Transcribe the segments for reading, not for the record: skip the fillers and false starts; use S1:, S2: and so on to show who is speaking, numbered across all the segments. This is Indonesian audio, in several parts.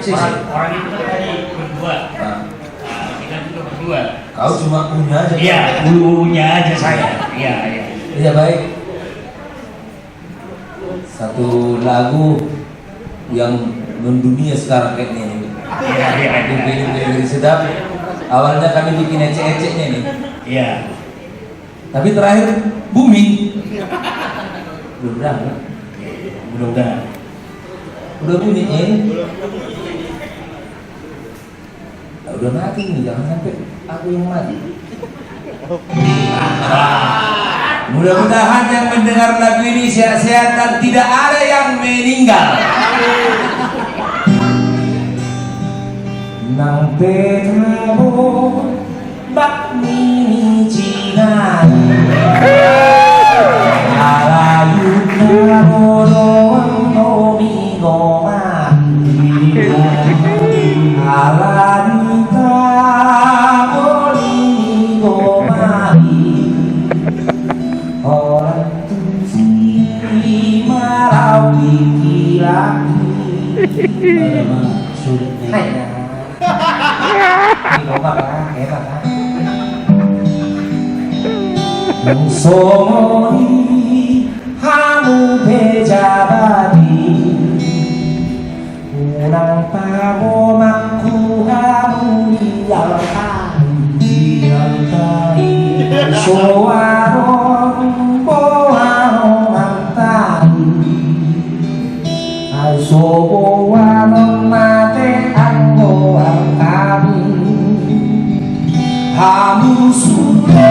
S1: Orang itu tadi berdua, kita juga berdua.
S2: Kau cuma punya aja.
S1: Iya, punya aja saya. Iya, iya.
S2: Iya baik. Satu lagu yang mendunia sekarang kayaknya ini.
S1: Iya, iya.
S2: Lebih sedap. Awalnya kami bikin ecek-eceknya nih.
S1: Iya.
S2: Tapi terakhir booming. Mudah-mudahan.
S1: Mudah-mudahan.
S2: Udah bunyiin. Udah mati nih, jangan sampai aku yang mati. Mudah-mudahan yang mendengar lagu ini sehat-sehat dan tidak ada yang meninggal. Nang penabo bak mini jinan alayu narodoang nomi goma alanita bolini gomai orang tusi marau laki-laki ada maksudnya ini goma kan hebat kan Mungsoni hamu pejabadi unang pagomaku hamu dialtai soarong boarong antai ay soboarong mate anggo ang kami hamu sude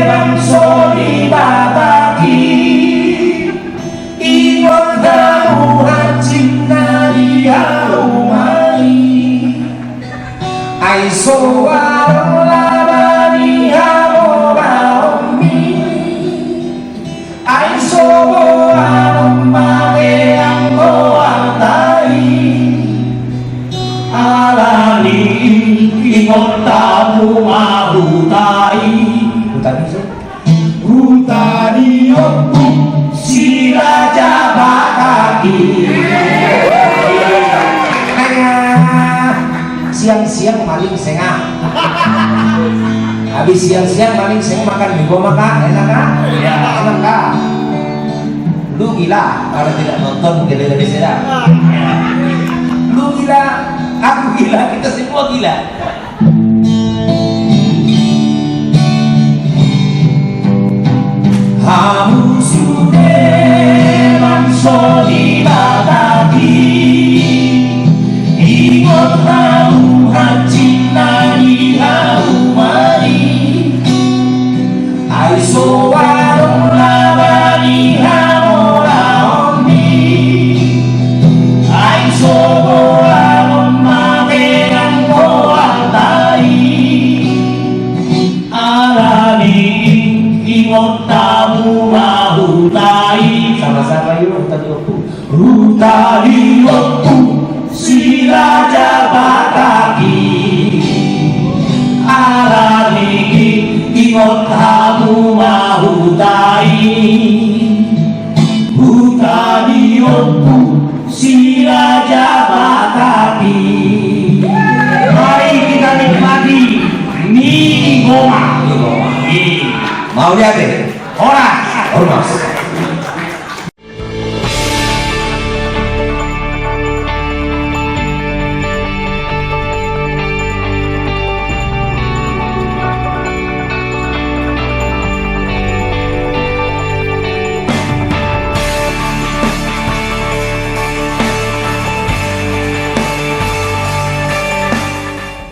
S2: bangsoni babagi ingot darurat cinta dia umai ay soarong labani hamoraomi ay soarong mageang koantai alani ingot tamu mahutai Hutani oku sila jabakaki. Siang-siang maling sengah. Habis siang-siang maling sengah makan mie goma kak, enak kak?
S1: Iya.
S2: Enak kak? Lu gila kalau tidak nonton gede-gede sedang. Lu gila, aku gila, kita semua gila. Hamu sude mangsoni bataki ingot tahu hacina di haumani ay sowarong labani hamoraomi ay sowarong mageang koantai alani ingot tamu mahutai sama-sama yuk tadi waktu hutani waktu sila jabataki alani ingot tamu mahutai hutani waktu sila jabataki. Mari kita nikmati mie goma. Mau lihat deh? Ormas.